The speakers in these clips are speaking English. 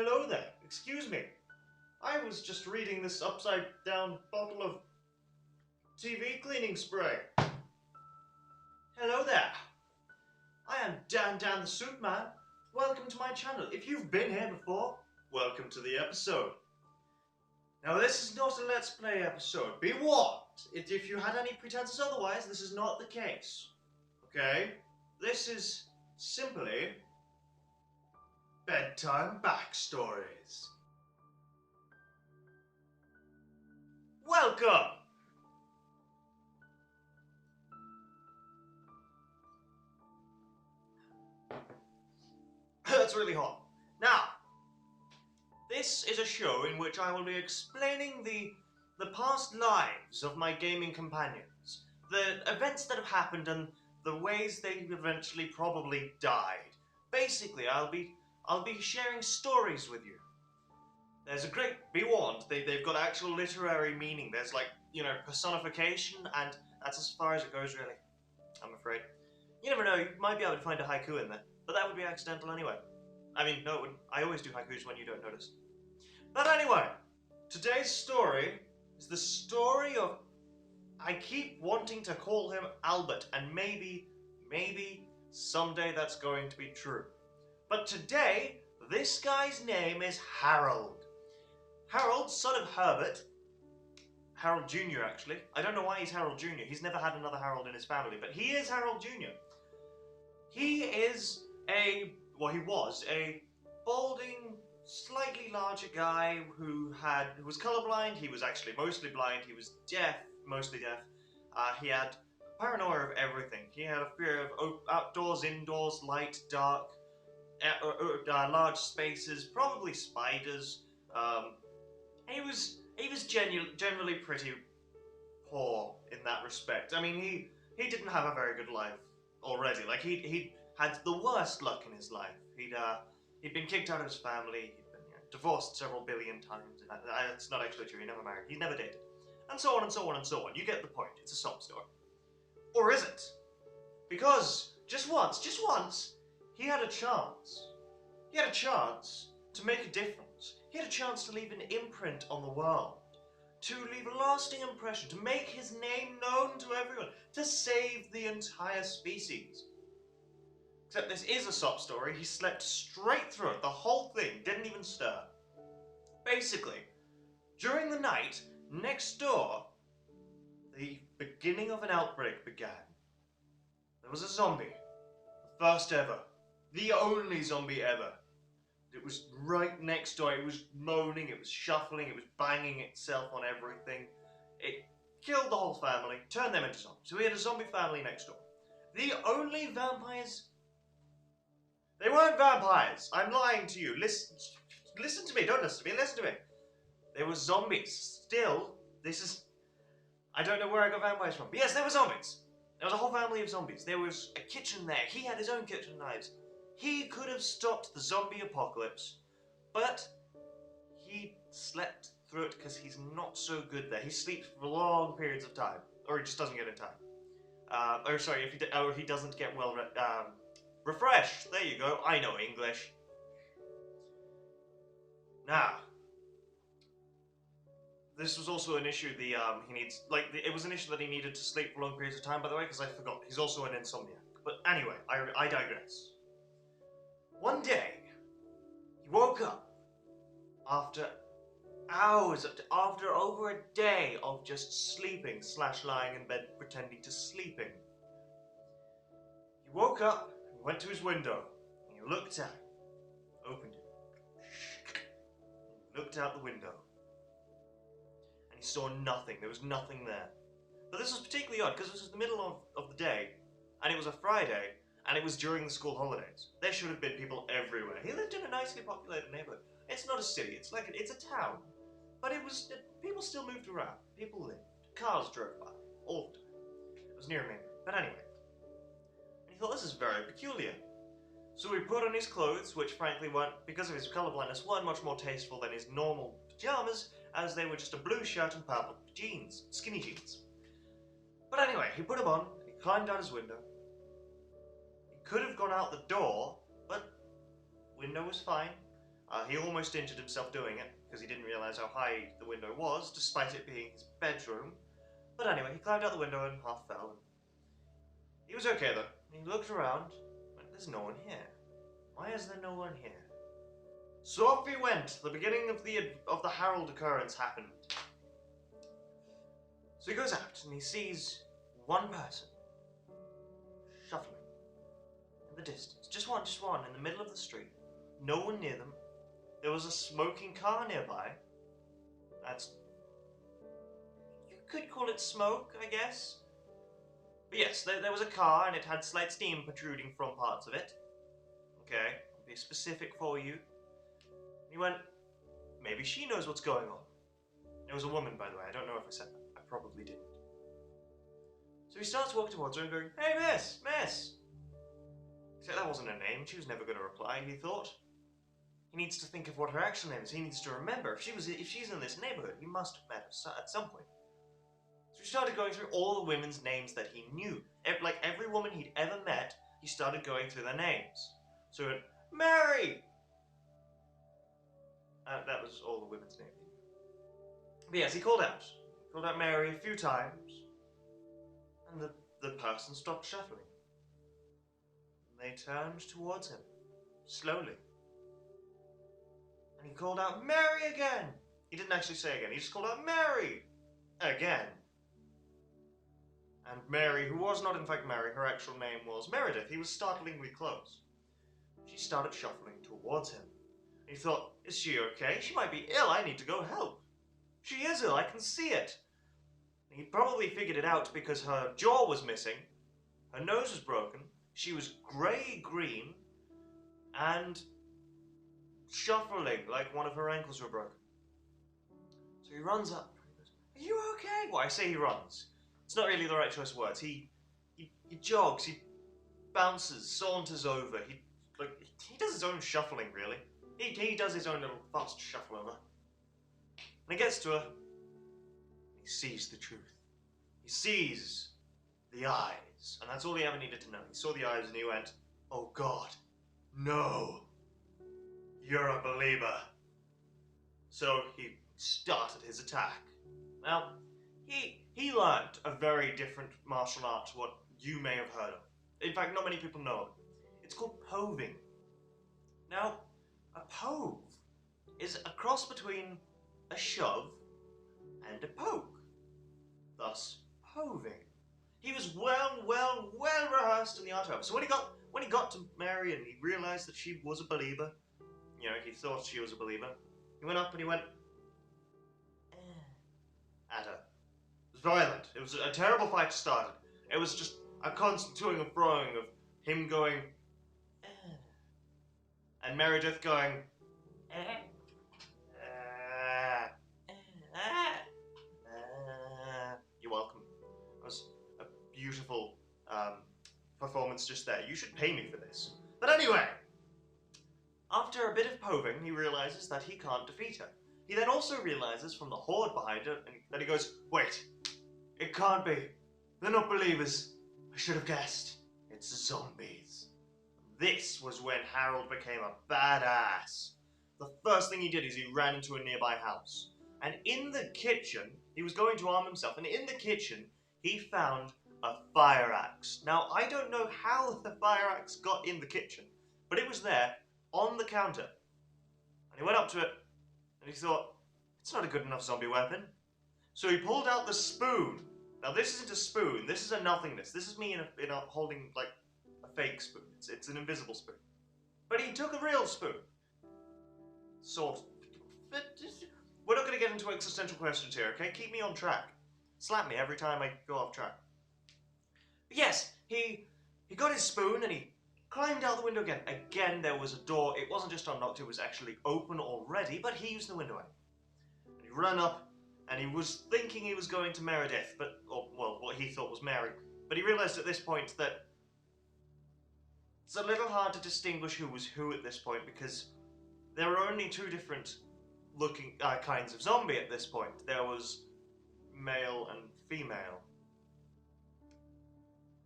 Hello there. Excuse me. I was just reading this upside-down bottle of TV cleaning spray. Hello there. I am Dan the Soup Man. Welcome to my channel. If you've been here before, welcome to the episode. Now this is not a Let's Play episode. Be warned. If you had any pretenses otherwise, this is not the case. Okay? This is simply Bedtime Backstories. Welcome! That's really hot. Now, this is a show in which I will be explaining the past lives of my gaming companions, the events that have happened and the ways they eventually probably died. Basically, I'll be sharing stories with you. There's a great, be warned, they've got actual literary meaning. There's like, personification, and that's as far as it goes really, I'm afraid. You never know, you might be able to find a haiku in there, but that would be accidental anyway. I mean, no, it wouldn't. I always do haikus when you don't notice. But anyway, today's story is the story of, I keep wanting to call him Albert, and maybe someday that's going to be true. But today, this guy's name is Harold. Harold, son of Herbert. Harold Jr. actually. I don't know why he's Harold Jr. He's never had another Harold in his family, but he is Harold Jr. He is he was a balding, slightly larger guy who was colorblind. He was actually mostly blind. He was deaf, mostly deaf. He had paranoia of everything. He had a fear of outdoors, indoors, light, dark, large spaces, probably spiders. He was generally pretty poor in that respect. I mean, he didn't have a very good life already. Like he had the worst luck in his life. He'd been kicked out of his family. He'd been divorced several billion times. That's not actually true. He never married. He never dated, and so on and so on and so on. You get the point. It's a sob story, or is it? Because just once, he had a chance. He had a chance to make a difference. He had a chance to leave an imprint on the world, to leave a lasting impression, to make his name known to everyone, to save the entire species. Except this is a sob story. He slept straight through it. The whole thing didn't even stir. Basically, during the night, next door, the beginning of an outbreak began. There was a zombie. The first ever. The only zombie ever. It was right next door. It was moaning, it was shuffling, it was banging itself on everything. It killed the whole family, turned them into zombies. So we had a zombie family next door. The only vampires... They weren't vampires. I'm lying to you. Listen to me. Don't listen to me. Listen to me. They were zombies. Still, this is... I don't know where I got vampires from. But yes, there were zombies. There was a whole family of zombies. There was a kitchen there. He had his own kitchen knives. He could have stopped the zombie apocalypse, but he slept through it because he's not so good there. He sleeps for long periods of time, or he just doesn't get in time. If he doesn't get well refreshed. There you go. I know English. Now, this was also an issue. It was an issue that he needed to sleep for long periods of time. By the way, because I forgot, he's also an insomniac. But anyway, I digress. One day, he woke up after hours, after over a day of just sleeping / lying in bed pretending to sleeping. He woke up, he went to his window, and he looked out, opened it, and looked out the window, and he saw nothing. There was nothing there. But this was particularly odd because this was the middle of the day, and it was a Friday, and it was during the school holidays. There should have been people everywhere. He lived in a nicely populated neighborhood. It's not a city, it's a town. But people still moved around. People lived. Cars drove by, all the time. It was near me. But anyway. And he thought, this is very peculiar. So he put on his clothes, which frankly weren't, because of his colorblindness, weren't much more tasteful than his normal pajamas, as they were just a blue shirt and purple jeans. Skinny jeans. But anyway, he put them on, and he climbed out his window. Could have gone out the door, but window was fine. He almost injured himself doing it, because he didn't realise how high the window was, despite it being his bedroom. But anyway, he climbed out the window and half fell. And he was okay, though. He looked around, went, there's no one here. Why is there no one here? So off he went. The beginning of the Harold Occurrence happened. So he goes out, and he sees one person shuffling in the distance. Just one, in the middle of the street. No one near them. There was a smoking car nearby. You could call it smoke, I guess. But yes, there was a car, and it had slight steam protruding from parts of it. Okay, I'll be specific for you. He went, maybe she knows what's going on. It was a woman, by the way. I don't know if I said that. I probably didn't. So he starts walking towards her and going, hey, miss! Except that wasn't her name. She was never going to reply, he thought. He needs to think of what her actual name is. He needs to remember. If she's in this neighborhood, he must have met her at some point. So he started going through all the women's names that he knew. Like every woman he'd ever met, he started going through their names. So he went, Mary! That was all the women's names he knew. But yes, he called out. He called out Mary a few times. And the person stopped shuffling. And they turned towards him, slowly. And he called out, Mary again! He didn't actually say again, he just called out, Mary! Again. And Mary, who was not in fact Mary, her actual name was Meredith, he was startlingly close. She started shuffling towards him. He thought, is she okay? She might be ill, I need to go help. She is ill, I can see it. He probably figured it out because her jaw was missing, her nose was broken, she was grey-green, and shuffling like one of her ankles were broken. So he runs up. He goes, are you okay? Well, I say he runs. It's not really the right choice of words. He jogs, he bounces, saunters over. He does his own shuffling, really. He does his own little fast shuffle over. And he gets to her. He sees the truth. He sees the eyes. And that's all he ever needed to know. He saw the eyes and he went, oh God, no. You're a believer. So he started his attack. Now, he learned a very different martial art to what you may have heard of. In fact, not many people know of it. It's called poving. Now, a pove is a cross between a shove and a poke. Thus, poving. He was well rehearsed in the art of it. So when he got to Mary and he realized that she was a believer, you know, he thought she was a believer, he went up and he went at her. It was violent. It was a terrible fight started. It was just a constant toing and froing of him going and Meredith going You're welcome. It was a beautiful performance just there. You should pay me for this. But anyway, after a bit of poving, he realizes that he can't defeat her. He then also realizes from the horde behind her that he goes, wait, it can't be. They're not believers. I should have guessed. It's zombies. This was when Harold became a badass. The first thing he did is he ran into a nearby house. And in the kitchen, he was going to arm himself, and in the kitchen, he found a fire axe. Now, I don't know how the fire axe got in the kitchen, but it was there on the counter. And he went up to it, and he thought, it's not a good enough zombie weapon. So he pulled out the spoon. Now, this isn't a spoon, this is a nothingness. This is me in a holding, like, a fake spoon. It's an invisible spoon. But he took a real spoon. Sort of. We're not going to get into existential questions here, okay? Keep me on track. Slap me every time I go off track. But yes, he got his spoon and he climbed out the window again. Again, there was a door. It wasn't just unlocked, it was actually open already, but he used the window out. And he ran up, and he was thinking he was going to Meredith, well, what he thought was Mary. But he realized at this point that it's a little hard to distinguish who was who at this point, because there were only two different looking kinds of zombie at this point. There was male and female.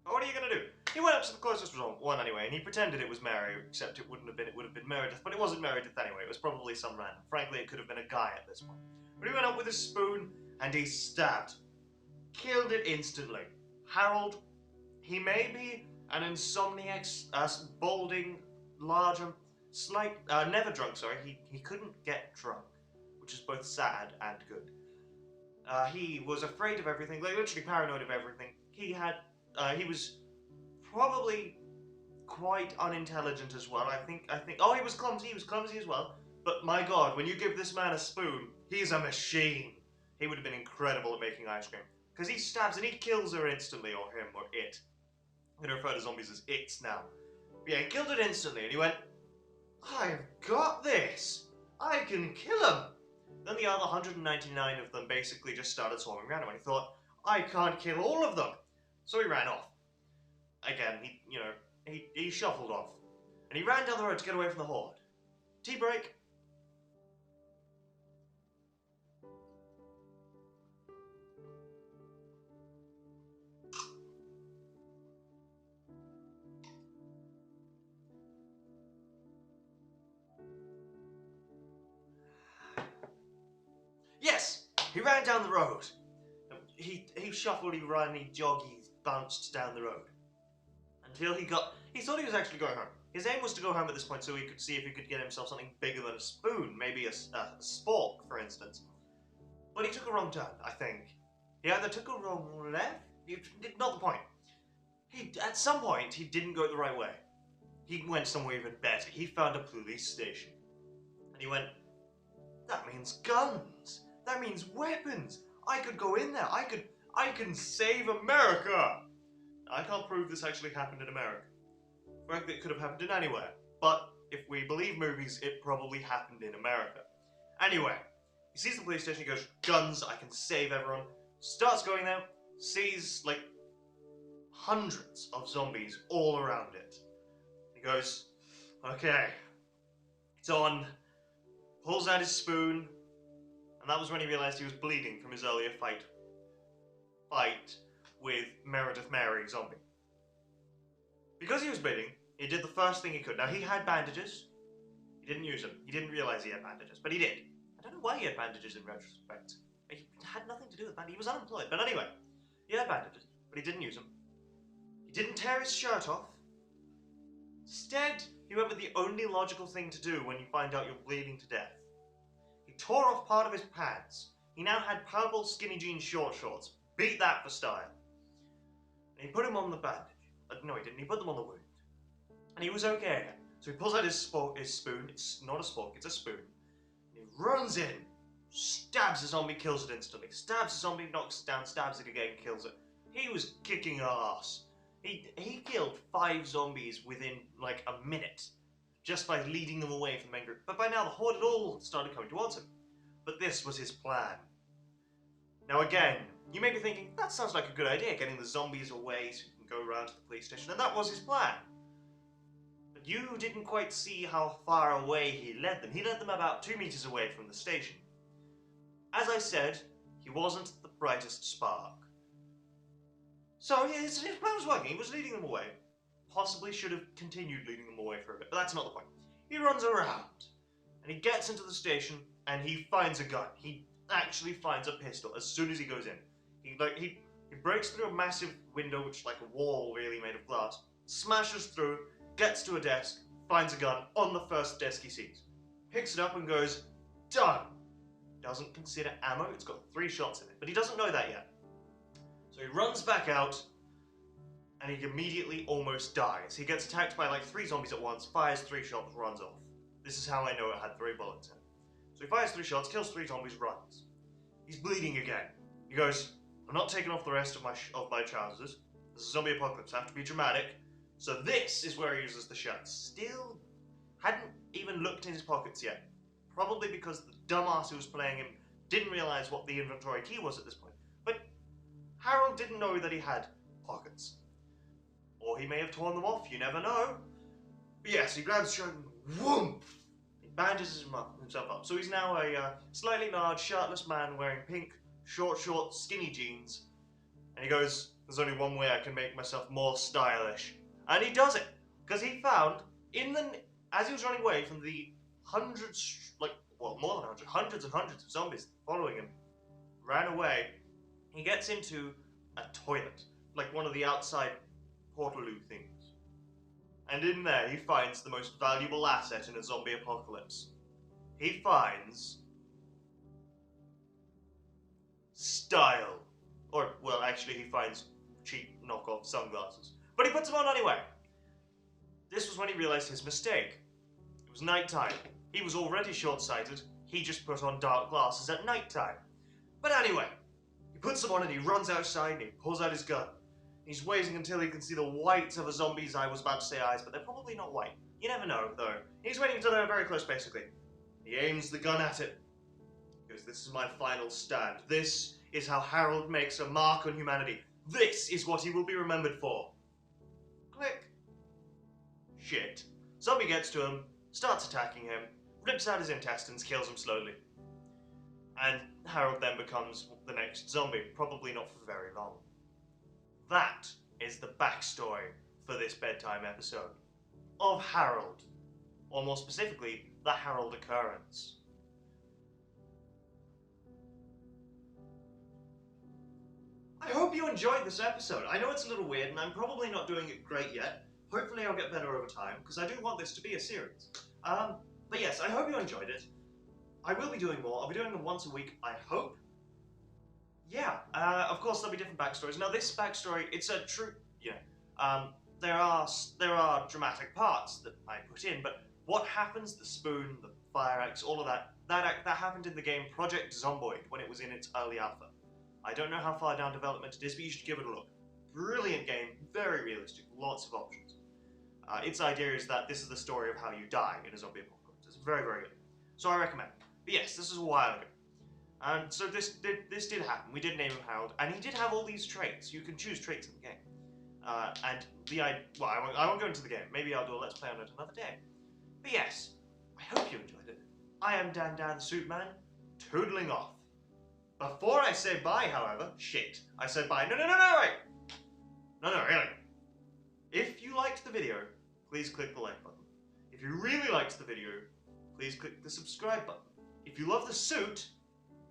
But what are you going to do? He went up to the closest one anyway, and he pretended it was Mary, except it wouldn't have been. It would have been Meredith, but it wasn't Meredith anyway. It was probably some random. Frankly, it could have been a guy at this point. But he went up with his spoon and he stabbed, killed it instantly. Harold, he may be an insomniac, balding, large, and slight, never drunk. Sorry, he couldn't get drunk, which is both sad and good. He was afraid of everything, like literally paranoid of everything. He was probably quite unintelligent as well. I think, oh, he was clumsy as well. But my God, when you give this man a spoon, he's a machine. He would have been incredible at making ice cream. Because he stabs and he kills her instantly, or him, or it. I'm going to refer to zombies as its now. But yeah, he killed it instantly, and he went, I've got this! I can kill him! Then the other 199 of them basically just started swarming around him, and he thought, I can't kill all of them! So he ran off. Again, he shuffled off. And he ran down the road to get away from the horde. Tea break. Yes! He ran down the road. He shuffled, he ran, he jogged, he bounced down the road. Until he thought he was actually going home. His aim was to go home at this point so he could see if he could get himself something bigger than a spoon, maybe a spork, for instance. But he took a wrong turn, I think. He either took a wrong left, not the point. At some point, he didn't go the right way. He went somewhere even better. He found a police station. And he went, that means guns. That means weapons. I could go in there. I can save America. I can't prove this actually happened in America. Frankly, it could have happened in anywhere. But if we believe movies, it probably happened in America. Anyway, he sees the police station, he goes, guns, I can save everyone. Starts going there, sees, like, hundreds of zombies all around it. He goes, okay, it's on. Pulls out his spoon, and that was when he realized he was bleeding from his earlier fight with Meredith Mary zombie. Because he was bleeding, he did the first thing he could. Now, he had bandages. He didn't use them. He didn't realize he had bandages, but he did. I don't know why he had bandages in retrospect. He had nothing to do with bandages. He was unemployed. But anyway, he had bandages, but he didn't use them. He didn't tear his shirt off. Instead, he went with the only logical thing to do when you find out you're bleeding to death. He tore off part of his pants. He now had purple skinny jean short shorts. Beat that for style. And he put him on the bandage. No, he didn't. He put them on the wound. And he was okay again. So he pulls out his spoon. It's not a spork, it's a spoon. And he runs in, stabs the zombie, kills it instantly. Stabs the zombie, knocks it down, stabs it again, kills it. He was kicking ass. He killed 5 zombies within, like, a minute. Just by leading them away from the main group. But by now, the horde had all started coming towards him. But this was his plan. Now again, you may be thinking, that sounds like a good idea, getting the zombies away so you can go around to the police station, and that was his plan. But you didn't quite see how far away he led them. He led them about 2 meters away from the station. As I said, he wasn't the brightest spark. So his plan was working, he was leading them away. Possibly should have continued leading them away for a bit, but that's not the point. He runs around, and he gets into the station, and he finds a gun. He actually finds a pistol as soon as he goes in. He breaks through a massive window, which is like a wall really made of glass, smashes through, gets to a desk, finds a gun on the first desk he sees, picks it up and goes, done. Doesn't consider ammo, it's got 3 shots in it, but he doesn't know that yet. So he runs back out, and he immediately almost dies. He gets attacked by like 3 zombies at once, fires 3 shots, runs off. This is how I know it had 3 bullets in it. So he fires 3 shots, kills 3 zombies, runs. He's bleeding again. He goes, I'm not taking off the rest of my trousers. This is a zombie apocalypse, I have to be dramatic. So this is where he uses the shirt. Still hadn't even looked in his pockets yet. Probably because the dumbass who was playing him didn't realize what the inventory key was at this point. But Harold didn't know that he had pockets. Or he may have torn them off, you never know. But yes, he grabs the shirt and whoomp! He bandages himself up. So he's now a slightly large, shirtless man wearing pink, short, skinny jeans. And he goes, there's only one way I can make myself more stylish. And he does it, because he found, as he was running away from the hundreds, more than hundreds and hundreds of zombies following him, ran away, he gets into a toilet, like one of the outside portaloo things. And in there, he finds the most valuable asset in a zombie apocalypse. He finds style. Or, well, actually, he finds cheap knockoff sunglasses. But he puts them on anyway. This was when he realized his mistake. It was nighttime. He was already short-sighted. He just put on dark glasses at nighttime. But anyway, he puts them on and he runs outside and he pulls out his gun. He's waiting until he can see the whites of a zombie's eye. I was about to say eyes, but they're probably not white. You never know, though. He's waiting until they're very close, basically. He aims the gun at it. He goes, "This is my final stand. This is how Harold makes a mark on humanity. This is what he will be remembered for." Click. Shit. Zombie gets to him, starts attacking him, rips out his intestines, kills him slowly. And Harold then becomes the next zombie, probably not for very long. That is the backstory for this bedtime episode of Harold, or more specifically, the Harold Occurrence. I hope you enjoyed this episode. I know it's a little weird, and I'm probably not doing it great yet. Hopefully I'll get better over time, because I do want this to be a series. But yes, I hope you enjoyed it. I will be doing more. I'll be doing them once a week, I hope. Yeah, of course there'll be different backstories. Now this backstory, it's a true, there are dramatic parts that I put in, but what happens, the spoon, the fire axe, all of that happened in the game Project Zomboid when it was in its early alpha. I don't know how far down development it is, but you should give it a look. Brilliant game, very realistic, lots of options. Its idea is that this is the story of how you die in a zombie apocalypse. It's very, very good. So I recommend it. But yes, this was a while ago. And so this did happen. We did name him Harold, and he did have all these traits. You can choose traits in the game. I won't go into the game. Maybe I'll do a Let's Play on it another day. But yes, I hope you enjoyed it. I am Dan the Suit Man, toodling off. Before I say bye, however, I said bye. No, wait. No, really. If you liked the video, please click the like button. If you really liked the video, please click the subscribe button. If you love the suit,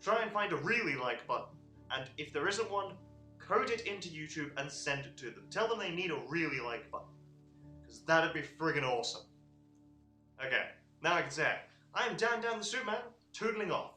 try and find a really like button. And if there isn't one, code it into YouTube and send it to them. Tell them they need a really like button. Because that'd be friggin' awesome. Okay, now I can say it. I am Dan the Suit Man, toodling off.